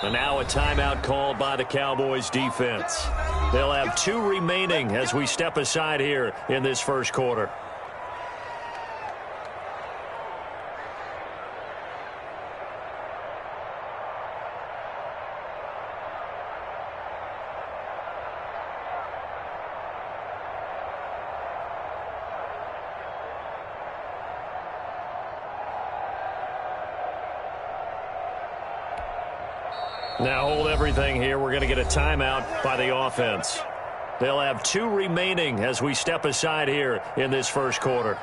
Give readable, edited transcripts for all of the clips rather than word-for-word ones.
And now a timeout called by the Cowboys defense. They'll have 2 remaining as we step aside here in this first quarter. Now hold everything here. We're going to get a timeout by the offense. They'll have 2 remaining as we step aside here in this first quarter.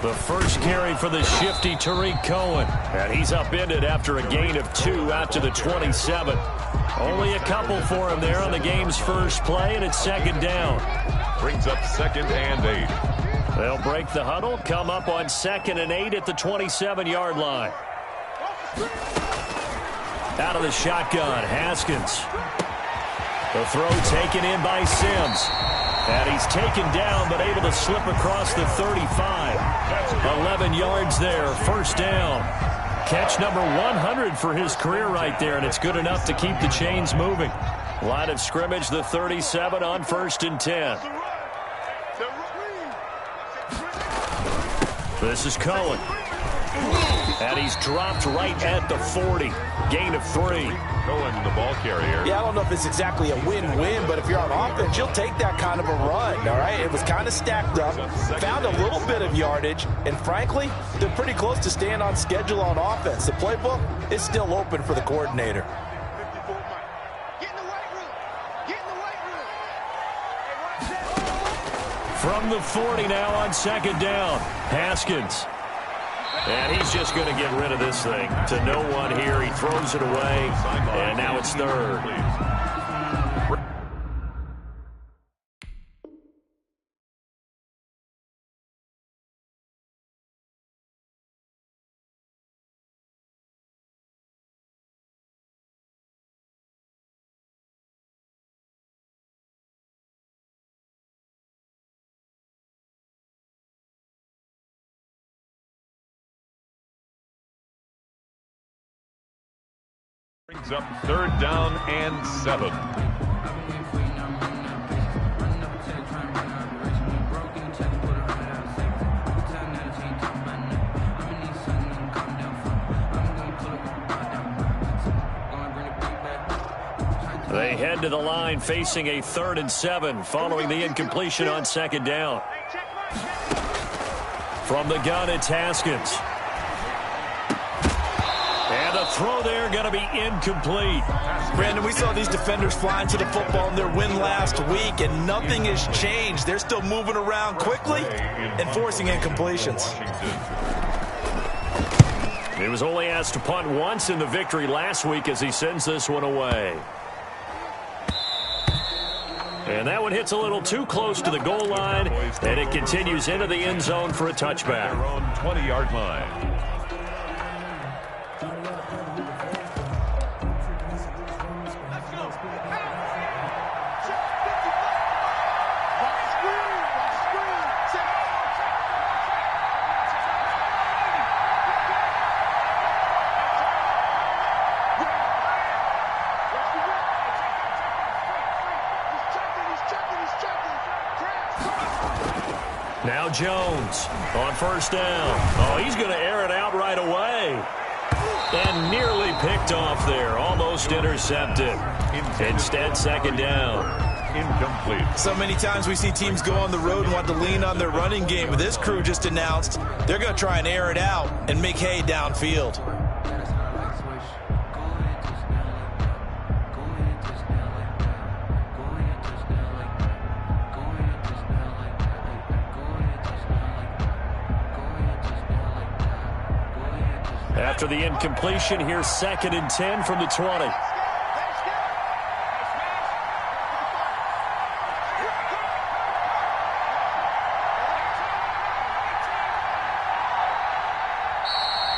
The first carry for the shifty Tariq Cohen. And he's upended after a gain of 2 out to the 27. Only a couple for him there on the game's first play, and it's second down. Brings up 2nd and 8. They'll break the huddle, come up on 2nd and 8 at the 27-yard line. Out of the shotgun, Haskins. The throw taken in by Sims. And he's taken down, but able to slip across the 35. 11 yards there, first down. Catch number 100 for his career right there, and it's good enough to keep the chains moving. Line of scrimmage, the 37 on 1st and 10. This is Cohen. And he's dropped right at the 40. Gain of 3. Cohen, the ball carrier. Yeah, I don't know if it's exactly a win-win, but if you're on offense, you'll take that kind of a run, all right? It was kind of stacked up, found a little bit of yardage, and frankly, they're pretty close to staying on schedule on offense. The playbook is still open for the coordinator. From the 40 now on 2nd down, Haskins. And he's just going to get rid of this thing to no one here. He throws it away, and now it's 3rd. Brings up 3rd down and 7. They head to the line facing a 3rd and 7 following the incompletion on 2nd down. From the gun, it's Haskins. And the throw there going to be incomplete. Brandon, we saw these defenders flying to the football in their win last week, and nothing has changed. They're still moving around quickly and forcing incompletions. He was only asked to punt once in the victory last week as he sends this one away. And that one hits a little too close to the goal line, and it continues into the end zone for a touchback. Their own 20-yard line. Now Jones on 1st down. Oh, he's going to air it out right away. And nearly picked off there. Almost intercepted. Instead, 2nd down. Incomplete. So many times we see teams go on the road and want to lean on their running game. But this crew just announced they're going to try and air it out and make hay downfield. After the incompletion, here's 2nd and 10 from the 20.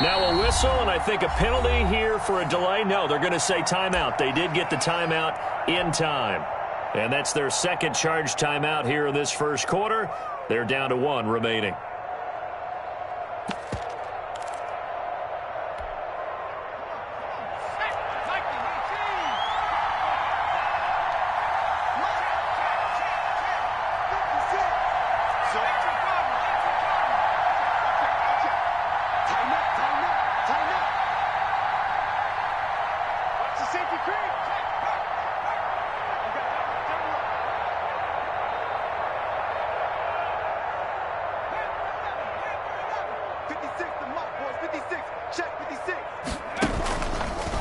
Now a whistle, and I think a penalty here for a delay. No, they're going to say timeout. They did get the timeout in time. And that's their second charge timeout here in this first quarter. They're down to 1 remaining.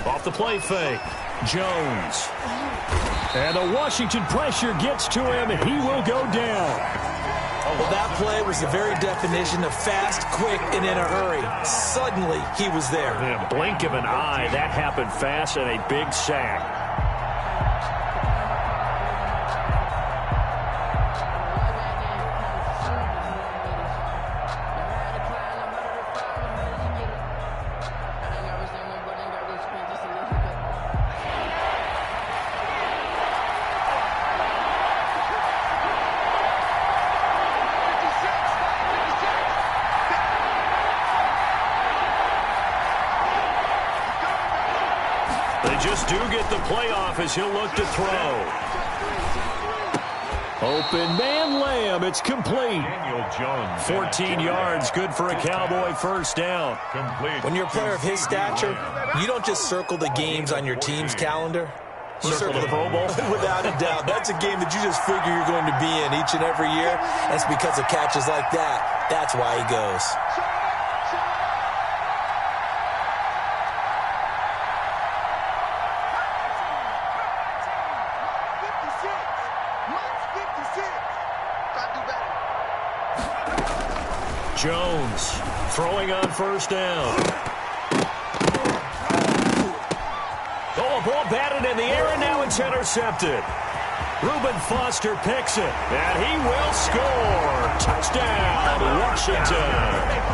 Off the play fake, Jones. And the Washington pressure gets to him, and he will go down. Well, that play was the very definition of fast, quick, and in a hurry. Suddenly, he was there. In a blink of an eye, that happened fast, and a big sack. Just do get the playoff as he'll look to throw. Open man Lamb. It's complete. Daniel Jones. 14 yards. Good for a Cowboy first down. Complete. When you're a player of his stature, you don't just circle the games on your team's calendar. You Circle the Pro Bowl? Without a doubt. That's a game that you just figure you're going to be in each and every year. And it's because of catches like that. That's why he goes. Jones throwing on first down. Oh, a ball batted in the air, and now it's intercepted. Reuben Foster picks it, and he will score. Touchdown, Washington.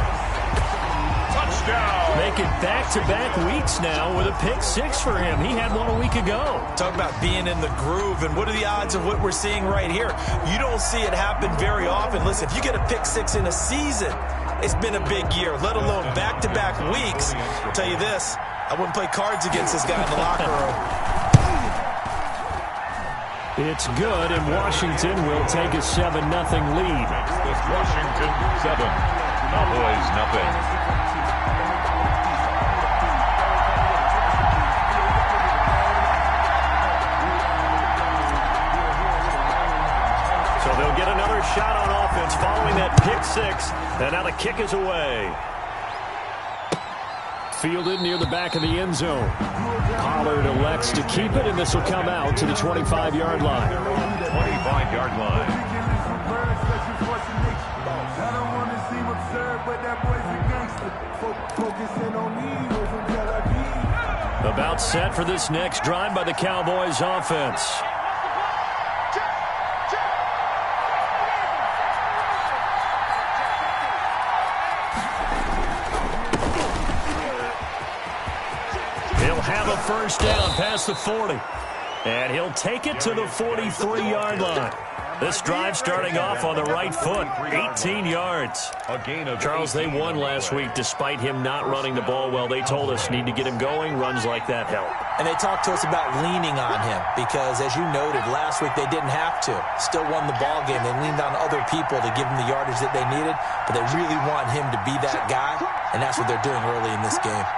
Touchdown. Making back-to-back weeks now with a pick 6 for him. He had one a week ago. Talk about being in the groove, and what are the odds of what we're seeing right here? You don't see it happen very often. Listen, if you get a pick 6 in a season, it's been a big year, let alone back-to-back weeks. I'll tell you this, I wouldn't play cards against this guy in the locker room. It's good, and Washington will take a 7-0 lead. Washington 7, Cowboys nothing. So they'll get another shot on offense following that pick 6, and now the kick is away. Fielded near the back of the end zone. Pollard elects to keep it, and this will come out to the 25-yard line. 25-yard line. About set for this next drive by the Cowboys offense. Have a first down past the 40. And he'll take it to the 43-yard line. This drive starting off on the right foot, 18 yards. Charles, they won last week despite him not running the ball well. They told us need to get him going. Runs like that help. And they talked to us about leaning on him because, as you noted, last week they didn't have to. Still won the ball game. They leaned on other people to give them the yardage that they needed, but they really want him to be that guy, and that's what they're doing early in this game.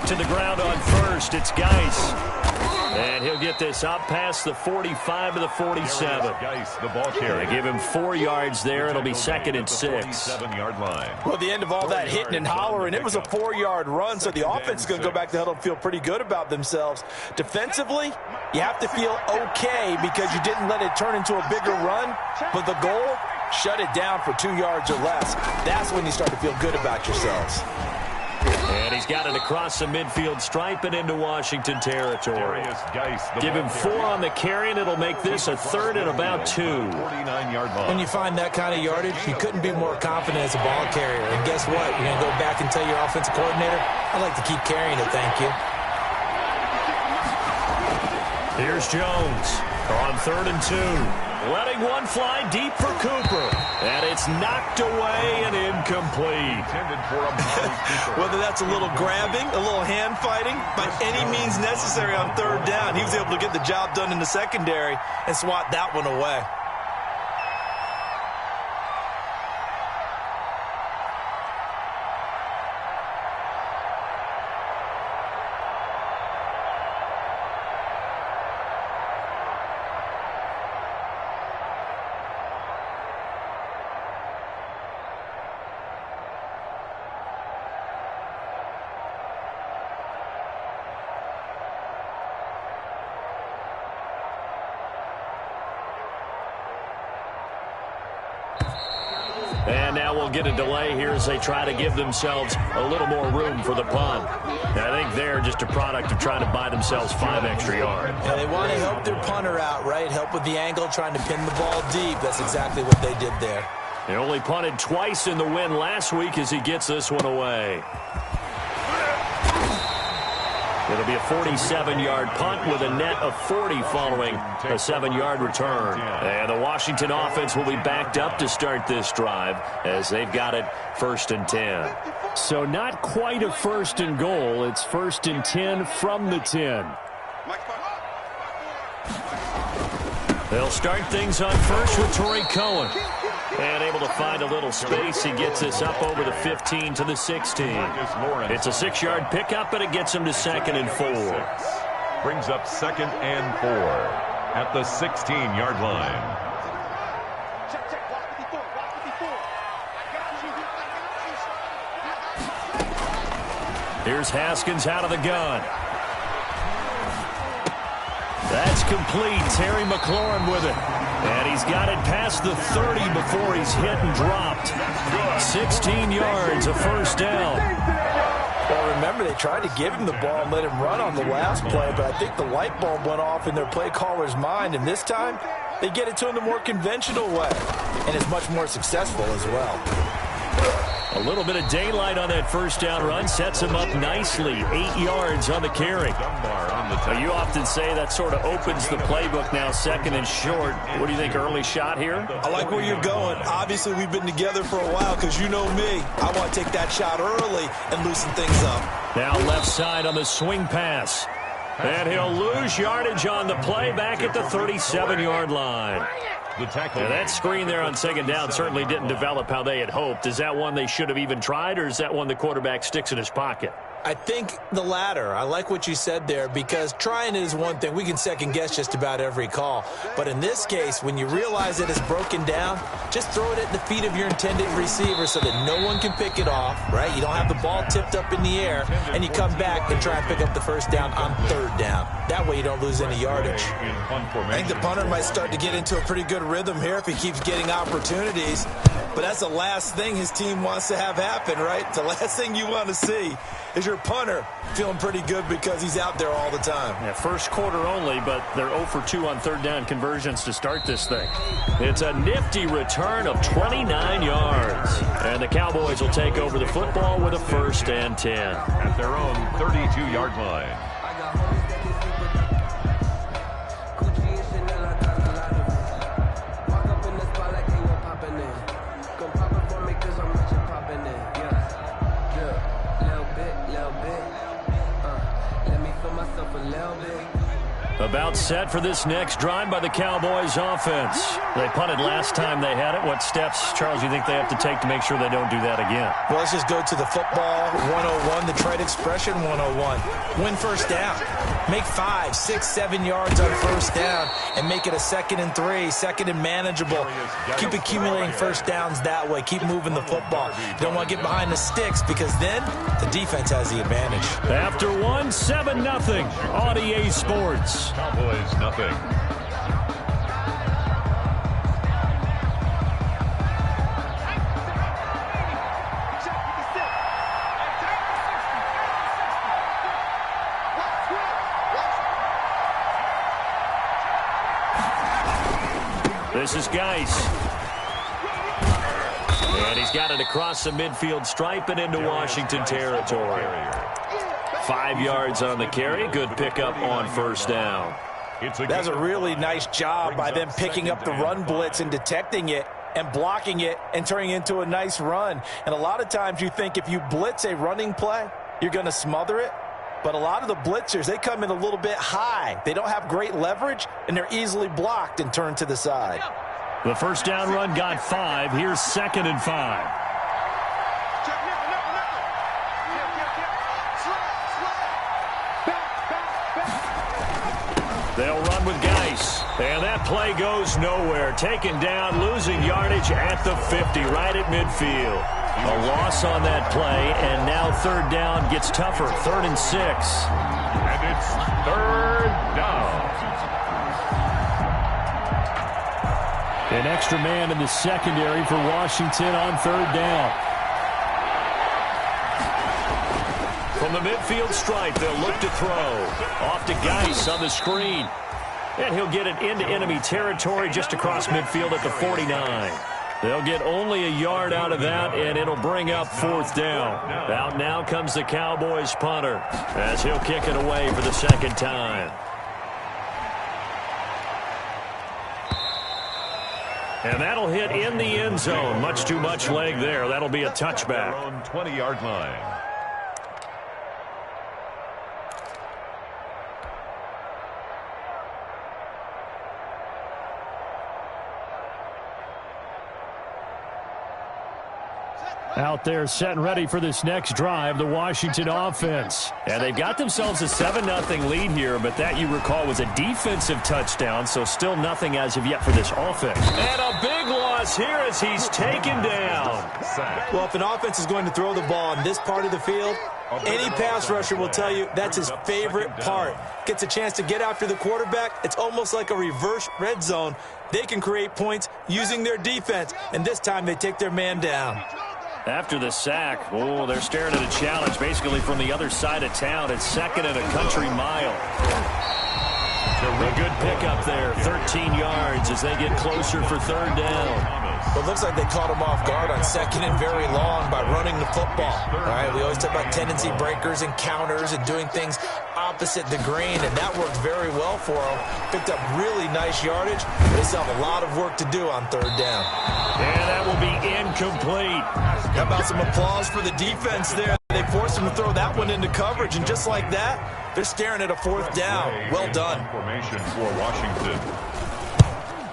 To the ground on first, it's Geis. And he'll get this up past the 45 to the 47. Geis, the ball carrier. They give him 4 yards there. It'll be 2nd and 6. 7-yard line. Well, at the end of all that hitting and hollering, it was a 4-yard run, so the offense is going to go back to the huddle and feel pretty good about themselves. Defensively, you have to feel okay because you didn't let it turn into a bigger run, but the goal shut it down for 2 yards or less. That's when you start to feel good about yourselves. And he's got it across the midfield stripe and into Washington territory. Give him 4 on the carry, and it'll make this a 3rd and about 2. 49-yard line. When you find that kind of yardage, you couldn't be more confident as a ball carrier. And guess what? You're going to go back and tell your offensive coordinator, I'd like to keep carrying it, thank you. Here's Jones on 3rd and 2. Letting one fly deep for Cooper. And it's knocked away and incomplete. Whether that's a little grabbing, a little hand fighting, by any means necessary on 3rd down, he was able to get the job done in the secondary and swat that one away. And now we'll get a delay here as they try to give themselves a little more room for the punt. I think they're just a product of trying to buy themselves 5 extra yards. Yeah, they want to help their punter out, right? Help with the angle, trying to pin the ball deep. That's exactly what they did there. They only punted twice in the win last week as he gets this one away. It'll be a 47-yard punt with a net of 40 following a 7-yard return. And the Washington offense will be backed up to start this drive as they've got it 1st and 10. So not quite a 1st and goal. It's 1st and 10 from the 10. They'll start things on first with Torrey Cohen. And able to find a little space. He gets this up over the 15 to the 16. It's a 6-yard pickup, and it gets him to 2nd and 4. Brings up 2nd and 4 at the 16-yard line. Here's Haskins out of the gun. That's complete. Terry McLaurin with it. And he's got it past the 30 before he's hit and dropped. 16 yards, a 1st down. Well, remember, they tried to give him the ball and let him run on the last play, but I think the light bulb went off in their play caller's mind, and this time they get it to him the more conventional way, and it's much more successful as well. A little bit of daylight on that 1st down run sets him up nicely. 8 yards on the carry. You often say that sort of opens the playbook now, 2nd and short. What do you think, early shot here? I like where you're going. Obviously, we've been together for a while because you know me. I want to take that shot early and loosen things up. Now left side on the swing pass. And he'll lose yardage on the play back at the 37-yard line. Now that screen there on 2nd down certainly didn't develop how they had hoped. Is that one they should have even tried, or is that one the quarterback sticks in his pocket? I think the latter. I like what you said there, because trying it is one thing. We can second guess just about every call. But in this case, when you realize it is broken down, just throw it at the feet of your intended receiver so that no one can pick it off, right? You don't have the ball tipped up in the air, and you come back and try and pick up the 1st down on 3rd down. That way you don't lose any yardage. I think the punter might start to get into a pretty good rhythm here if he keeps getting opportunities. But that's the last thing his team wants to have happen, right? The last thing you want to see is your punter feeling pretty good because he's out there all the time. Yeah, 1st quarter only, but they're 0 for 2 on 3rd down conversions to start this thing. It's a nifty return of 29 yards. And the Cowboys will take over the football with a 1st and 10. At their own 32-yard line. About set for this next drive by the Cowboys offense. They punted last time they had it. What steps, Charles, you think they have to take to make sure they don't do that again? Well, let's just go to the football 101, the trade expression 101. Win 1st down. Make 5, 6, 7 yards on 1st down and make it a 2nd and 3, 2nd and manageable. Keep accumulating 1st downs that way. Keep moving the football. You don't want to get behind the sticks because then the defense has the advantage. After 1, 7-0 on EA Sports. Cowboys nothing. This is Geis. And he's got it across the midfield stripe and into Washington territory. 5 yards on the carry. Good pickup on first down. That's a really nice job by them picking up the run blitz and detecting it and blocking it and turning it into a nice run. And a lot of times you think if you blitz a running play, you're going to smother it. But a lot of the blitzers, they come in a little bit high. They don't have great leverage, and they're easily blocked and turned to the side. The first down run got 5. Here's 2nd and 5. They'll run with Geis. And that play goes nowhere. Taken down, losing yardage at the 50, right at midfield. A loss on that play, and now 3rd down gets tougher. 3rd and 6. And it's 3rd down. An extra man in the secondary for Washington on 3rd down. From the midfield stripe, they'll look to throw. Off to Geis on the screen. And he'll get it into enemy territory just across midfield at the 49. They'll get only a yard out of that, and it'll bring up 4th down. Out now comes the Cowboys punter as he'll kick it away for the 2nd time. And that'll hit in the end zone. Much too much leg there. That'll be a touchback. On 20-yard line. Out there set and ready for this next drive, the Washington offense. And they've got themselves a 7-0 lead here, but that, you recall, was a defensive touchdown, so still nothing as of yet for this offense. And a big loss here as he's taken down. Well, if an offense is going to throw the ball in this part of the field, any pass rusher will tell you that's his favorite part. Gets a chance to get after the quarterback. It's almost like a reverse red zone. They can create points using their defense, and this time they take their man down. After the sack, they're staring at a challenge basically from the other side of town. It's 2nd and a country mile. A good pickup there, 13 yards as they get closer for 3rd down. Well, it looks like they caught him off guard on 2nd and very long by running the football. All right, we always talk about tendency breakers and counters and doing things opposite the green, and that worked very well for them. Picked up really nice yardage, but they still have a lot of work to do on 3rd down. And that will be incomplete. How about some applause for the defense there? They forced him to throw that one into coverage, and just like that, they're staring at a 4th down. Well done. Formation for Washington.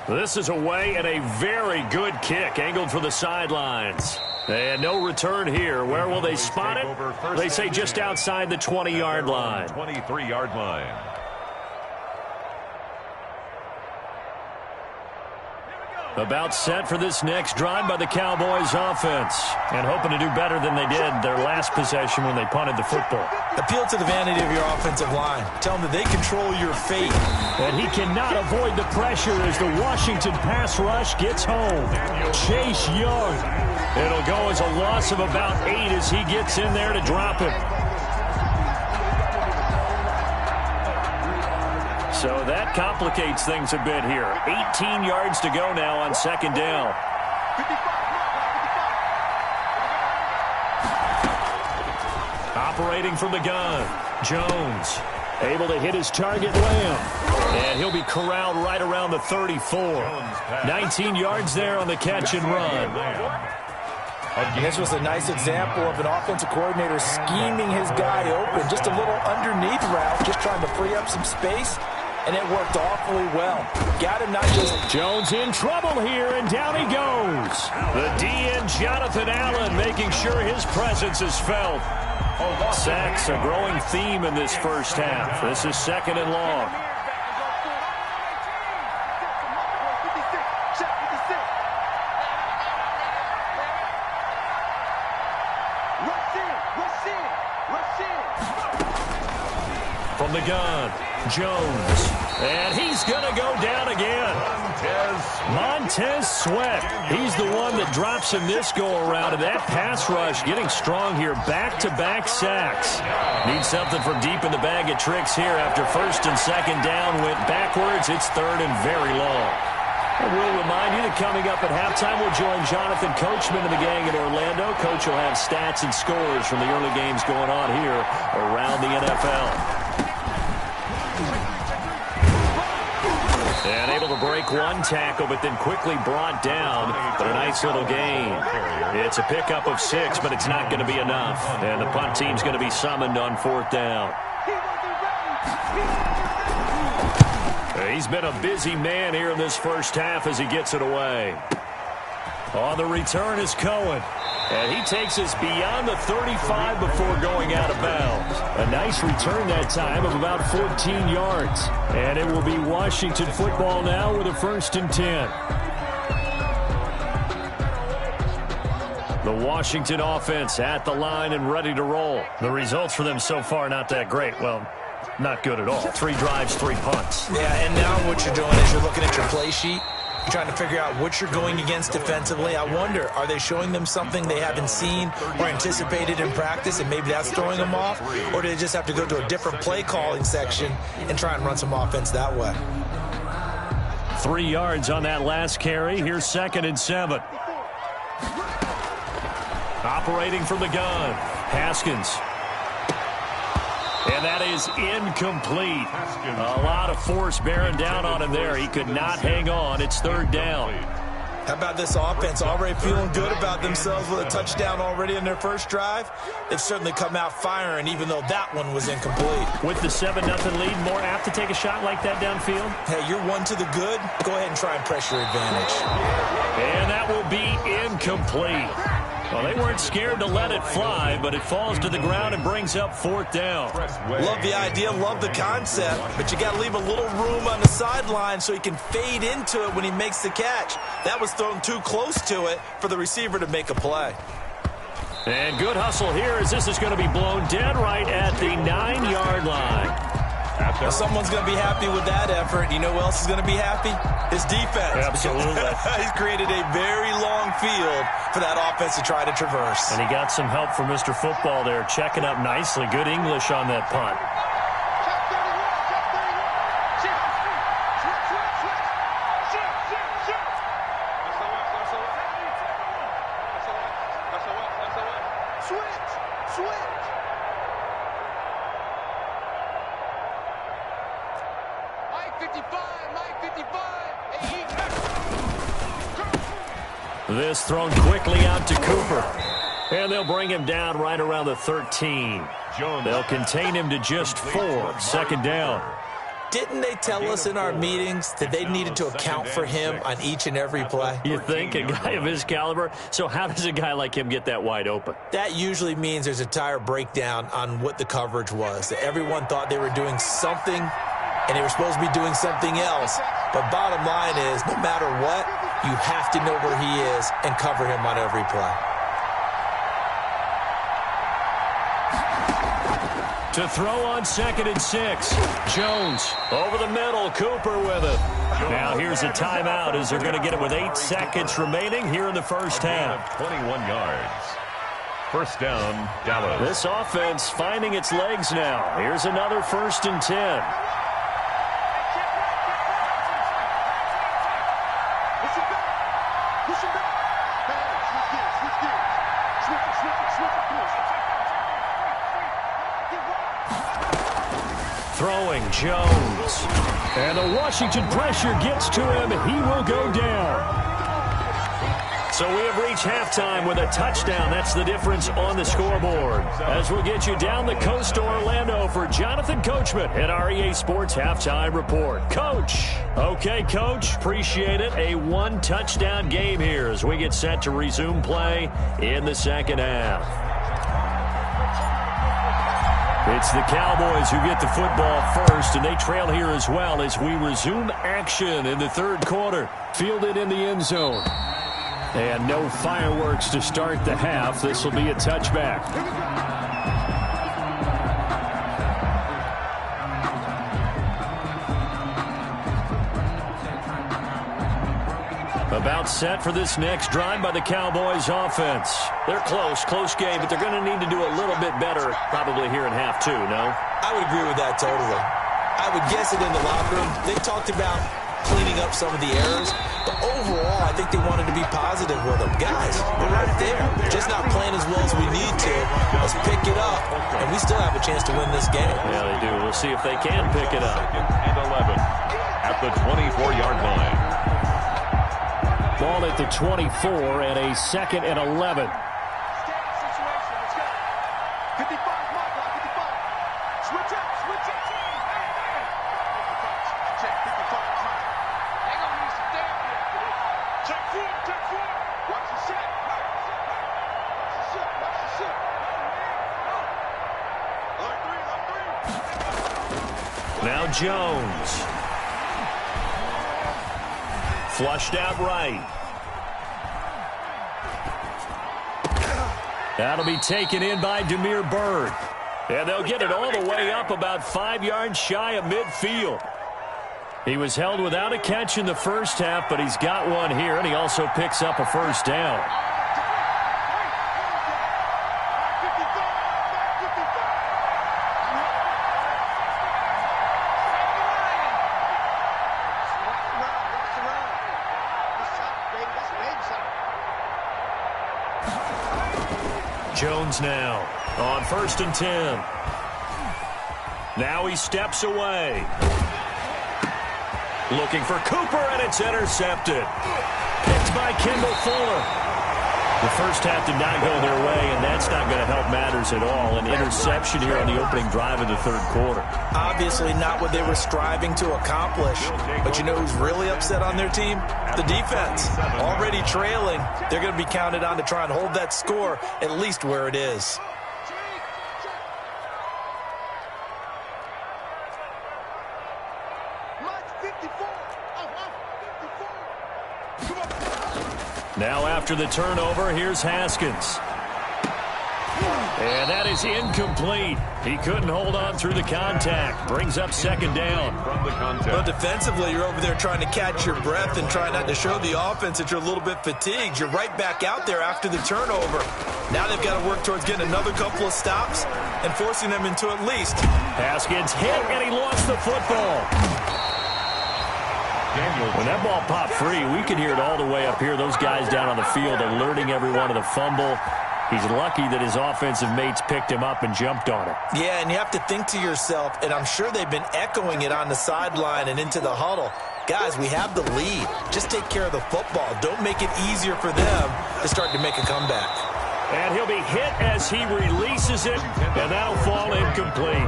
This is away and a very good kick angled for the sidelines. And no return here. Where will they spot it? They say just outside the 20-yard line. 23-yard line. About set for this next drive by the Cowboys offense. And hoping to do better than they did their last possession when they punted the football. Appeal to the vanity of your offensive line. Tell them that they control your fate. And he cannot avoid the pressure as the Washington pass rush gets home. Chase Young. It'll go as a loss of about 8 as he gets in there to drop him. So that complicates things a bit here. 18 yards to go now on 2nd down. Operating from the gun, Jones able to hit his target, Lamb. And he'll be corralled right around the 34. 19 yards there on the catch and run. This was a nice example of an offensive coordinator scheming his guy open. Just a little underneath route, just trying to free up some space. And it worked awfully well. Got him not just... Jones in trouble here, and down he goes. The DN, Jonathan Allen, making sure his presence is felt. Sacks, a growing theme in this first half. This is 2nd and long. From the gun, Jones. And he's going to go down again. Montez Sweat. He's the one that drops him this go-around. And that pass rush getting strong here. Back-to-back sacks. Needs something from deep in the bag of tricks here after 1st and 2nd down. Went backwards. It's 3rd and very long. And we'll remind you that coming up at halftime, we'll join Jonathan Coachman and the gang in Orlando. Coach will have stats and scores from the early games going on here around the NFL. And able to break one tackle, but then quickly brought down. But a nice little gain. It's a pickup of 6, but it's not going to be enough. And the punt team's going to be summoned on 4th down. He's been a busy man here in this first half as he gets it away. On the return is Cohen. And he takes us beyond the 35 before going out of bounds. A nice return that time of about 14 yards. And it will be Washington football now with a 1st and 10. The Washington offense at the line and ready to roll. The results for them so far not that great. Well, not good at all. 3 drives, 3 punts. Yeah, and now what you're doing is you're looking at your play sheet. You're trying to figure out what you're going against defensively. I wonder, are they showing them something they haven't seen or anticipated in practice, and maybe that's throwing them off? Or do they just have to go to a different play calling section and try and run some offense that way? 3 yards on that last carry. Here's 2nd and 7. Operating from the gun, Haskins. And that is incomplete. A lot of force bearing down on him there. He could not hang on. It's 3rd down. How about this offense? Already feeling good about themselves with a touchdown already in their first drive. They've certainly come out firing, even though that one was incomplete. With the 7-0 lead, more apt to take a shot like that downfield? Hey, you're 1 to the good. Go ahead and try and press your advantage. And that will be incomplete. Well, they weren't scared to let it fly, but it falls to the ground and brings up 4th down. Love the idea, love the concept, but you got to leave a little room on the sideline so he can fade into it when he makes the catch. That was thrown too close to it for the receiver to make a play. And good hustle here as this is going to be blown dead right at the 9-yard line. Well, someone's going to be happy with that effort. You know who else is going to be happy? His defense. Absolutely. He's created a very long field for that offense to try to traverse. And he got some help from Mr. Football there, checking up nicely. Good English on that punt. This thrown quickly out to Cooper. And they'll bring him down right around the 13. They'll contain him to just 4. 2nd down. Didn't they tell us in our meetings that they needed to account for him on each and every play? You think? A guy of his caliber? So how does a guy like him get that wide open? That usually means there's a entire breakdown on what the coverage was. That everyone thought they were doing something, and they were supposed to be doing something else. But bottom line is, no matter what, you have to know where he is and cover him on every play. To throw on 2nd and 6. Jones over the middle. Cooper with it. Now here's a timeout as they're going to get it with 8 seconds remaining here in the first half. 21 yards. 1st down, Dallas. This offense finding its legs now. Here's another 1st and 10. Throwing Jones. And the Washington pressure gets to him. He will go down. So we have reached halftime with a touchdown. That's the difference on the scoreboard. As we get you down the coast to Orlando for Jonathan Coachman at our EA Sports Halftime Report. Coach. Okay, Coach. Appreciate it. A 1-touchdown game here as we get set to resume play in the 2nd half. It's the Cowboys who get the football first, and they trail here as well as we resume action in the 3rd quarter. Fielded in the end zone. And no fireworks to start the half. This will be a touchback. About set for this next drive by the Cowboys offense. They're close game, but they're going to need to do a little bit better probably here in half 2, no? I would agree with that totally. I would guess it in the locker room. They talked about cleaning up some of the errors. But overall, I think they wanted to be positive with them. Guys, we're right there. Just not playing as well as we need to. Let's pick it up, and we still have a chance to win this game. Yeah, they do. We'll see if they can pick it up. Second and 11 at the 24-yard line. Ball at the 24 and a 2nd and 11. Now Jones. Flushed out right. That'll be taken in by Demir Bird. And they'll get it all the way up about 5 yards shy of midfield. He was held without a catch in the first half, but he's got one here, and he also picks up a first down. Jones now on 1st and 10. Now he steps away. Looking for Cooper, and it's intercepted. Picked by Kendall Fuller. The first half did not go their way, and that's not going to help matters at all. An interception here on the opening drive of the third quarter. Obviously not what they were striving to accomplish. But you know who's really upset on their team? The defense. Already trailing. They're going to be counted on to try and hold that score at least where it is. Now after the turnover, here's Haskins. And that is incomplete. He couldn't hold on through the contact. Brings up 2nd down. From the contact. But defensively, you're over there trying to catch your breath and try not to show the offense that you're a little bit fatigued. You're right back out there after the turnover. Now they've got to work towards getting another couple of stops and forcing them into at least. Haskins hit, and he lost the football. When that ball popped free, we could hear it all the way up here. Those guys down on the field alerting everyone of the fumble. He's lucky that his offensive mates picked him up and jumped on it. Yeah, and you have to think to yourself, and I'm sure they've been echoing it on the sideline and into the huddle. Guys, we have the lead. Just take care of the football. Don't make it easier for them to start to make a comeback. And he'll be hit as he releases it, and that'll fall incomplete.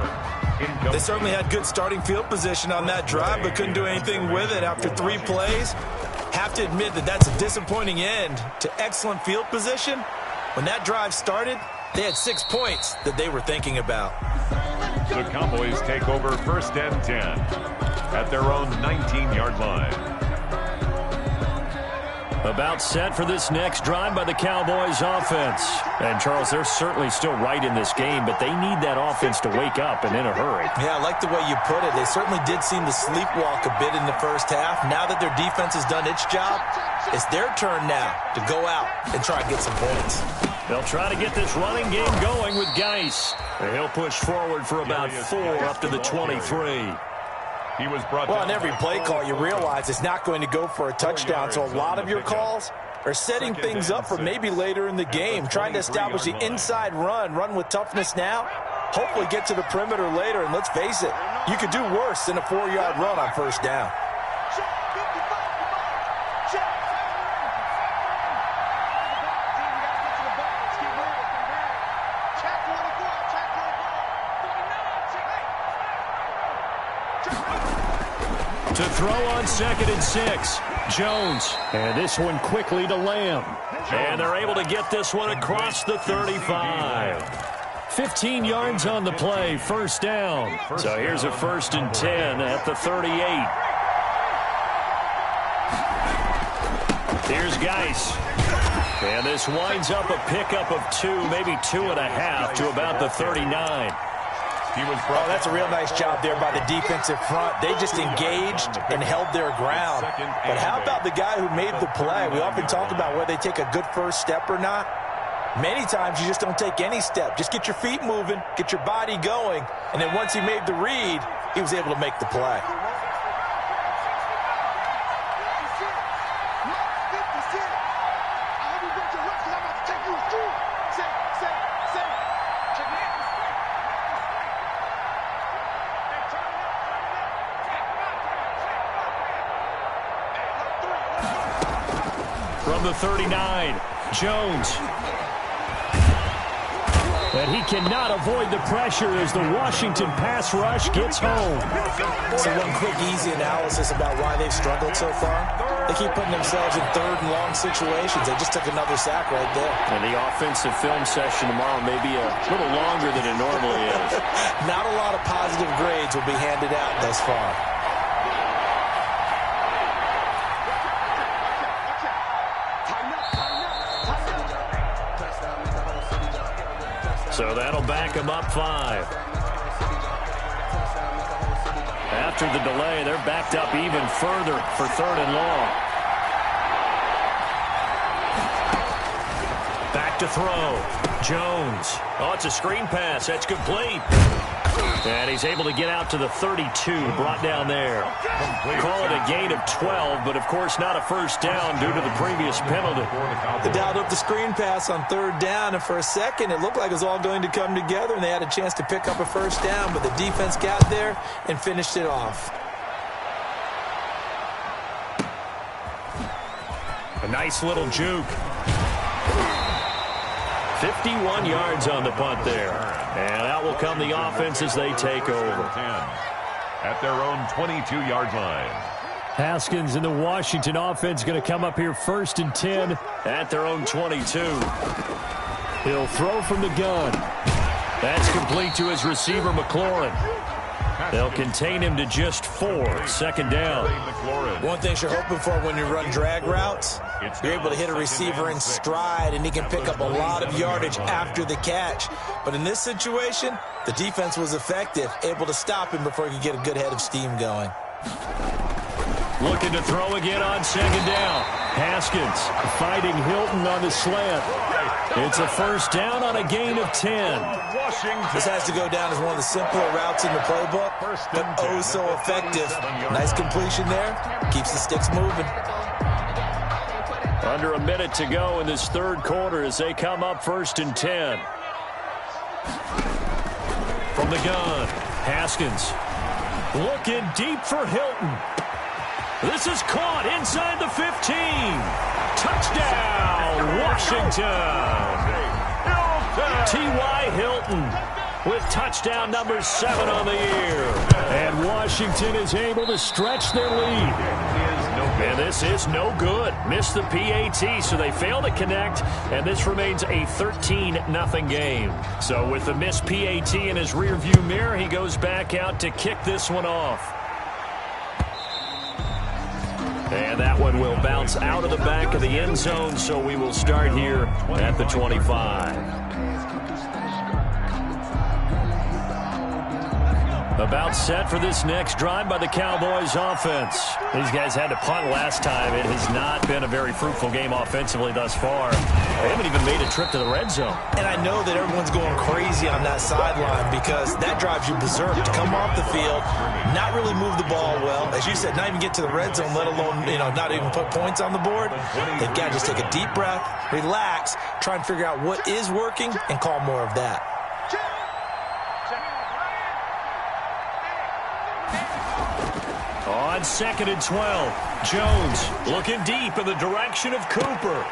They certainly had good starting field position on that drive, but couldn't do anything with it after 3 plays. Have to admit that that's a disappointing end to excellent field position. When that drive started, they had 6 points that they were thinking about. The Cowboys take over 1st and 10 at their own 19-yard line. About set for this next drive by the Cowboys offense. And, Charles, they're certainly still right in this game, but they need that offense to wake up and in a hurry. Yeah, I like the way you put it. They certainly did seem to sleepwalk a bit in the first half. Now that their defense has done its job, it's their turn now to go out and try and get some points. They'll try to get this running game going with Geis. And he'll push forward for about 4 up to the 23. He was brought well, down. on every play call, you realize it's not going to go for a touchdown. So a lot of your calls are setting things up for maybe later in the game, trying to establish the inside run with toughness now, hopefully get to the perimeter later. And let's face it, you could do worse than a 4-yard run on 1st down. To throw on 2nd and 6, Jones. And this one quickly to Lamb. And they're able to get this one across the 35. 15 yards on the play, 1st down. So here's a 1st and 10 at the 38. Here's Geis. And this winds up a pickup of 2, maybe 2.5 to about the 39. Oh, that's a real nice job there by the defensive front. They just engaged and held their ground. But how about the guy who made the play? We often talk about whether they take a good first step or not. Many times you just don't take any step. Just get your feet moving, get your body going, and then once he made the read, he was able to make the play. From the 39, Jones. And he cannot avoid the pressure as the Washington pass rush gets home. So one quick, easy analysis about why they've struggled so far. They keep putting themselves in third and long situations. They just took another sack right there. And the offensive film session tomorrow may be a little longer than it normally is. Not a lot of positive grades will be handed out thus far. So that'll back him up 5. After the delay, they're backed up even further for 3rd and long. Back to throw. Jones. Oh, it's a screen pass. That's complete. And he's able to get out to the 32, brought down there. Call it a gain of 12, but of course not a first down due to the previous penalty. They dialed up the screen pass on 3rd down, and for a second it looked like it was all going to come together, and they had a chance to pick up a first down, but the defense got there and finished it off. A nice little juke. 51 yards on the punt there. And out will come the offense as they take over. At their own 22-yard line. Haskins and the Washington offense going to come up here 1st and 10 at their own 22. He'll throw from the gun. That's complete to his receiver, McLaurin. They'll contain him to just 4, 2nd down. One thing you're hoping for when you run drag routes, you're able to hit a receiver in stride, and he can pick up a lot of yardage after the catch. But in this situation, the defense was effective, able to stop him before he could get a good head of steam going. Looking to throw again on 2nd down. Haskins fighting Hilton on the slant. It's a first down on a gain of 10. This has to go down as one of the simpler routes in the playbook, but oh so effective. Nice completion there. Keeps the sticks moving. Under a minute to go in this 3rd quarter as they come up 1st and 10. From the gun, Haskins looking deep for Hilton. This is caught inside the 15. Touchdown, Washington. T.Y. Hilton with touchdown number 7 on the year. And Washington is able to stretch their lead. And this is no good. Missed the PAT, so they fail to connect, and this remains a 13-0 game. So with the missed PAT in his rearview mirror, he goes back out to kick this one off. And that one will bounce out of the back of the end zone, so we will start here at the 25. About set for this next drive by the Cowboys offense. These guys had to punt last time. It has not been a very fruitful game offensively thus far. They haven't even made a trip to the red zone. And I know that everyone's going crazy on that sideline because that drives you berserk to come off the field, not really move the ball well. As you said, not even get to the red zone, let alone, not even put points on the board. They've got to just take a deep breath, relax, try and figure out what is working, and call more of that. On 2nd and 12, Jones looking deep in the direction of Cooper.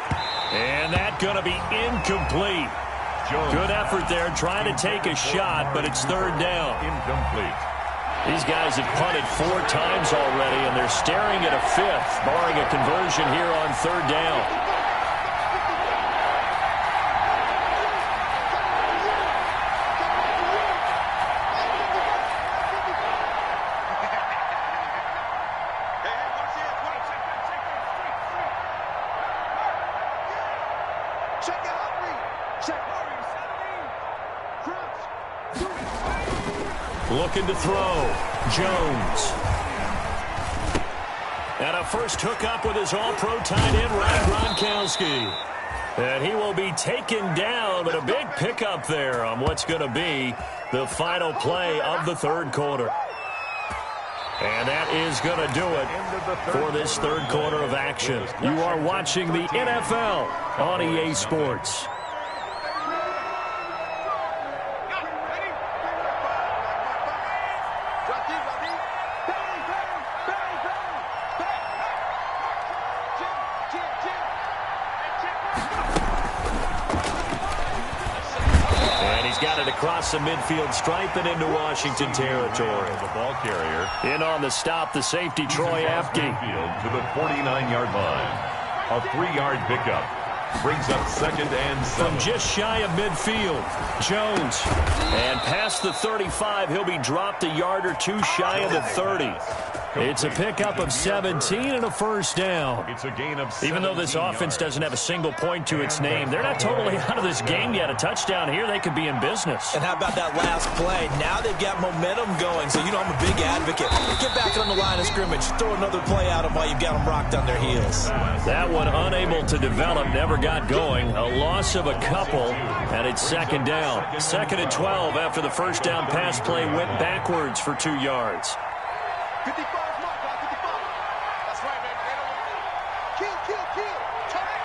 And that going to be incomplete. Good effort there trying to take a shot, but it's 3rd down. Incomplete. These guys have punted 4 times already, and they're staring at a 5th, barring a conversion here on 3rd down. Looking to throw. Jones. And a first hookup with his all-pro tight end, Ryan Gronkowski. And he will be taken down, but a big pickup there on what's going to be the final play of the 3rd quarter. And that is going to do it for this 3rd quarter of action. You are watching the NFL on EA Sports. across the midfield stripe and into Washington territory. The ball carrier. In on the stop, the safety, Troy Apke. To the 49-yard line. A 3-yard pickup. Brings up 2nd and 7. From just shy of midfield, Jones. And past the 35, he'll be dropped a yard or two shy of the 30. It's a pickup of 17 and a first down. It's a gain of 17 Even though this offense doesn't have a single point to its name, they're not totally out of this game yet. A touchdown here, they could be in business. And how about that last play? Now they've got momentum going, so you know I'm a big advocate. Get back on the line of scrimmage. Throw another play at them while you've got them rocked on their heels. That one unable to develop, never got going. A loss of a couple, and it's 2nd down. 2nd and 12 after the first down pass play went backwards for 2 yards. 55, Mark, 55. That's right, baby. Kill. Turn it.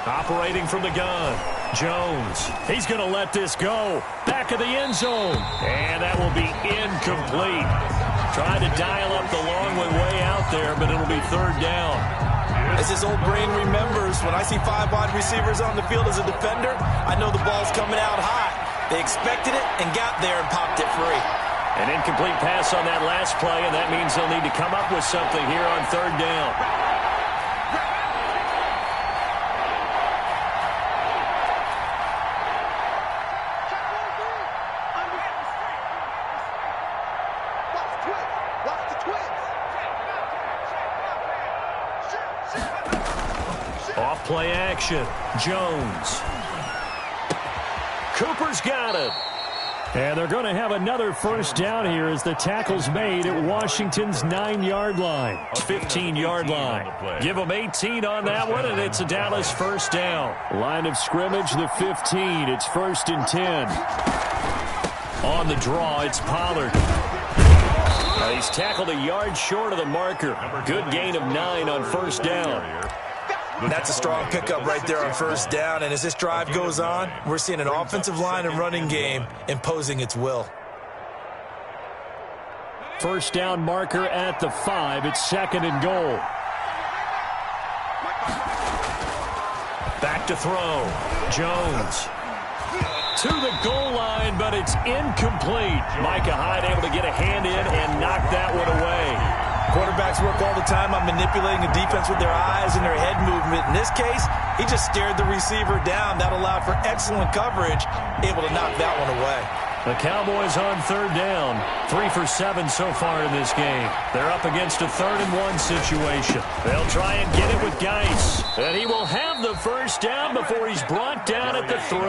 Operating from the gun, Jones. He's going to let this go. Back of the end zone. And that will be incomplete. Trying to dial up the long way out there, but it'll be 3rd down. As his old brain remembers, when I see 5 wide receivers on the field as a defender, I know the ball's coming out hot. They expected it and got there and popped it free. An incomplete pass on that last play, and that means they'll need to come up with something here on 3rd down. Off play action, Jones. Cooper's got it. And they're going to have another first down here as the tackle's made at Washington's 9-yard line. 15-yard line. Give them 18 on that one, and it's a Dallas first down. Line of scrimmage, the 15. It's 1st and 10. On the draw, it's Pollard. He's tackled a yard short of the marker. Good gain of 9 on first down. That's a strong pickup right there on first down, and as this drive goes on, we're seeing an offensive line and running game imposing its will. First down marker at the 5. It's 2nd and goal. Back to throw. Jones. To the goal line, but it's incomplete. Micah Hyde able to get a hand in and knock that one away. Quarterbacks work all the time on manipulating the defense with their eyes and their head movement. In this case, he just stared the receiver down. That allowed for excellent coverage, able to knock that one away. The Cowboys on 3rd down. 3 for 7 so far in this game. They're up against a 3rd and 1 situation. They'll try and get it with Geis. And he will have the first down before he's brought down at the 3.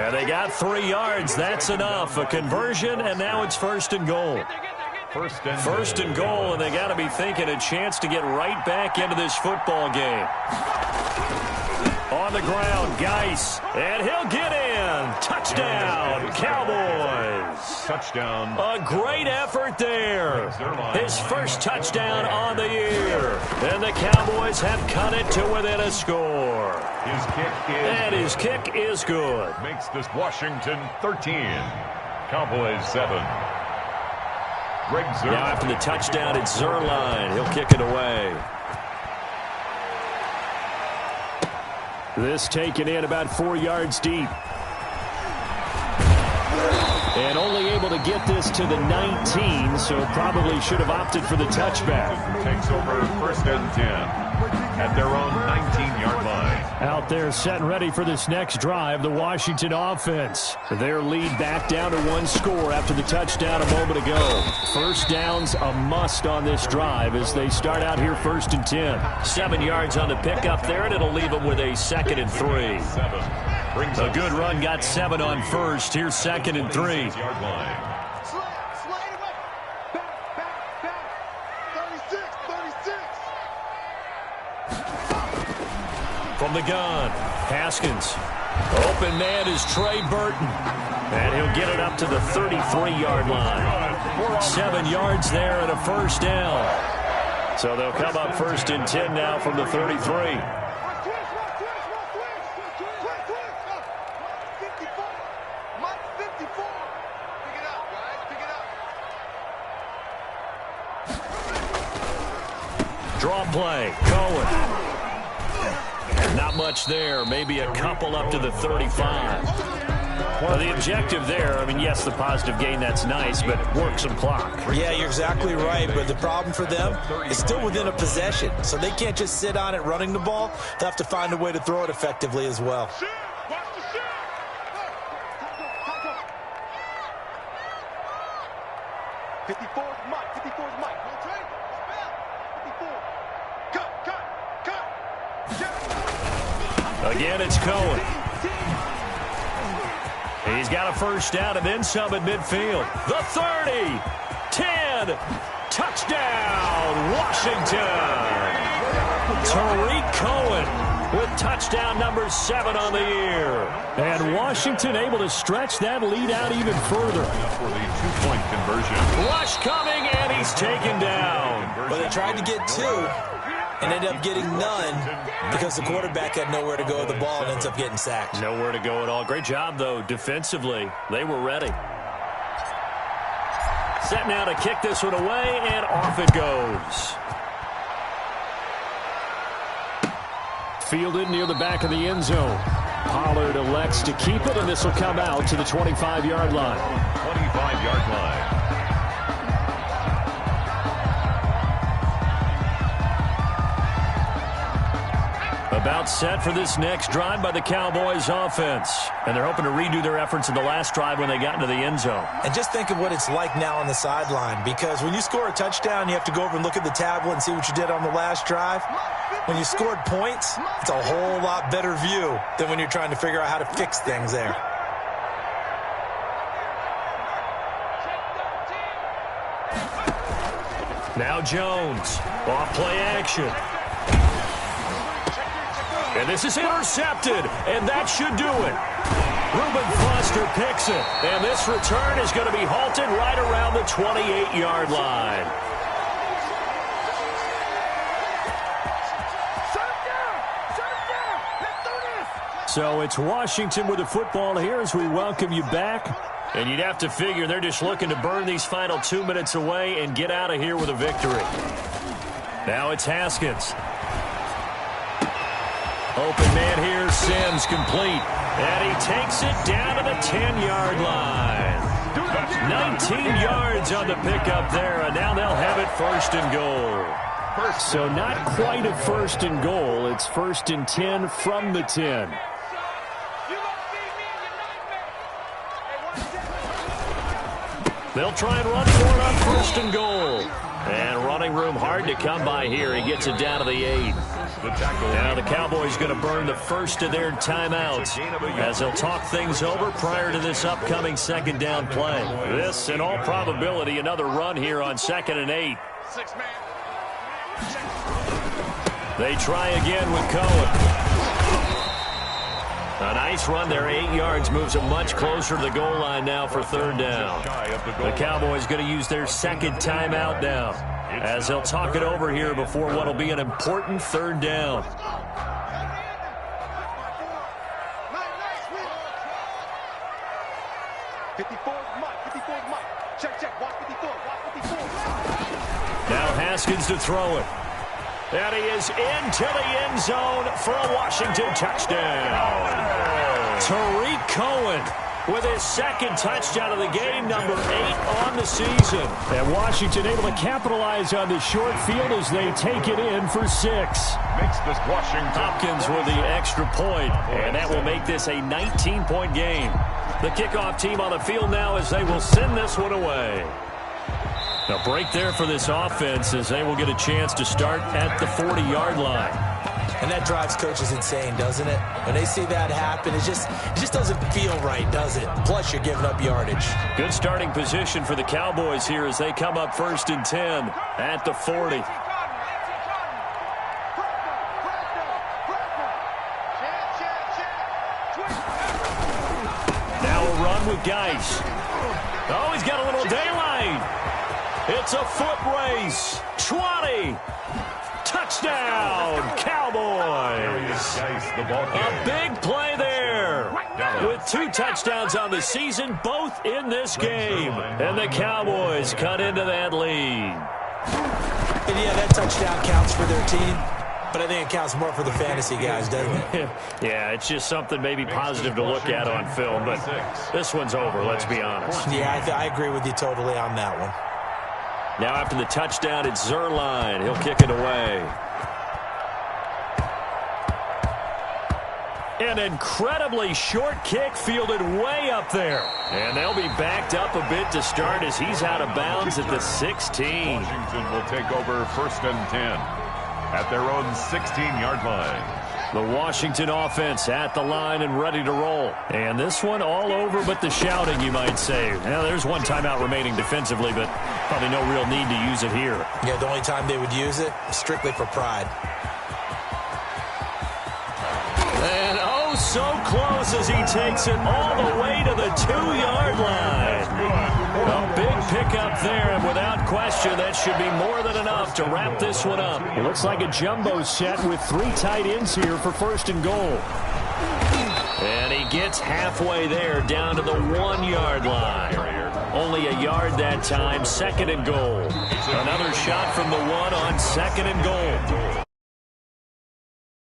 And they got 3 yards. That's enough. A conversion, and now it's 1st and goal. First and goal, and they got to be thinking a chance to get right back into this football game. On the ground, Geis, and he'll get in. Touchdown, Cowboys. Touchdown. A great effort there. His first touchdown on the year. And the Cowboys have cut it to within a score. His kick is good. Makes this Washington 13. Cowboys 7. Now after the touchdown, it's Zerline. He'll kick it away. This taken in about 4 yards deep. And only able to get this to the 19, so probably should have opted for the touchback. Takes over 1st and 10 at their own 19-yard line. Out there set and ready for this next drive, the Washington offense. Their lead back down to 1 score after the touchdown a moment ago. First down's a must on this drive as they start out here 1st and 10. 7 yards on the pickup there, and it'll leave them with a 2nd and 3. A good run got 7 on first. Here's 2nd and 3. From the gun, Haskins. Open man is Trey Burton. And he'll get it up to the 33-yard line. 7 yards there and a first down. So they'll come up 1st and 10 now from the 33. Draw play, Cohen. Not much there. Maybe a couple up to the 35. Well, the objective there, I mean, yes, the positive gain, that's nice, but work some clock. Yeah, you're exactly right, but the problem for them is still within a possession, so they can't just sit on it running the ball. They'll have to find a way to throw it effectively as well. 54 is Mike. 54 is Mike. No trade. 54. Cut. Again, it's Cohen. He's got a first down and then some at midfield. The 30, 10, touchdown, Washington. Tariq Cohen with touchdown number 7 on the year. And Washington able to stretch that lead out even further. For the two-point conversion. Rush coming, and he's taken down. But they tried to get 2 and ended up getting none because the quarterback had nowhere to go with the ball and ends up getting sacked. Nowhere to go at all. Great job, though, defensively. They were ready. Set now to kick this one away, and off it goes. Fielded near the back of the end zone. Pollard elects to keep it, and this will come out to the 25-yard line. 25-yard line. About set for this next drive by the Cowboys offense. And they're hoping to redo their efforts in the last drive when they got into the end zone. And just think of what it's like now on the sideline, because when you score a touchdown, you have to go over and look at the tablet and see what you did on the last drive. When you scored points, it's a whole lot better view than when you're trying to figure out how to fix things there. Now Jones, off play action. And this is intercepted, and that should do it. Reuben Foster picks it, and this return is going to be halted right around the 28-yard line. So it's Washington with the football here as we welcome you back. And you'd have to figure they're just looking to burn these final 2 minutes away and get out of here with a victory. Now it's Haskins. Open man here, Sims complete. And he takes it down to the 10-yard line. 19 yards on the pickup there, and now they'll have it first and goal. So not quite a first and goal. It's first and 10 from the 10. They'll try and run for it on first and goal. And running room hard to come by here. He gets it down to the 8. Now the Cowboys going to burn the first of their timeouts as they'll talk things over prior to this upcoming second down play. This, in all probability, another run here on 2nd and 8. They try again with Cohen. A nice run there, 8 yards, moves them much closer to the goal line now for third down. The Cowboys going to use their second timeout now as they'll talk it over here before what will be an important third down. Now Haskins to throw it. And he is into the end zone for a Washington touchdown. Tariq Cohen with his second touchdown of the game, number 8 on the season. And Washington able to capitalize on the short field as they take it in for 6. Makes this Washington. Hopkins with the extra point, and that will make this a 19-point game. The kickoff team on the field now as they will send this one away. A break there for this offense as they will get a chance to start at the 40-yard line. And that drives coaches insane, doesn't it? When they see that happen, it just doesn't feel right, does it? Plus, you're giving up yardage. Good starting position for the Cowboys here as they come up first and 10 at the 40. Now a run with Geis. Oh, he's got a little daylight. It's a foot race. 20. Touchdown, Cowboys. A big play there. With 2 touchdowns on the season, both in this game. And the Cowboys cut into that lead. And yeah, that touchdown counts for their team. But I think it counts more for the fantasy guys, doesn't it? Yeah, it's just something maybe positive to look at on film, but this one's over, let's be honest. Yeah, I agree with you totally on that one. Now after the touchdown, it's Zerline. He'll kick it away. An incredibly short kick fielded way up there. And they'll be backed up a bit to start as he's out of bounds at the 16. Washington will take over 1st and 10 at their own 16-yard line. The Washington offense at the line and ready to roll. And this one all over but the shouting, you might say. Now, there's one timeout remaining defensively, but probably no real need to use it here. Yeah, the only time they would use it is strictly for pride. And oh, so close as he takes it all the way to the 2-yard line. A big pickup there, and without question, that should be more than enough to wrap this one up. It looks like a jumbo set with 3 tight ends here for 1st and goal. And he gets halfway there, down to the 1-yard line. Only a yard that time, 2nd and goal. Another shot from the 1 on 2nd and goal.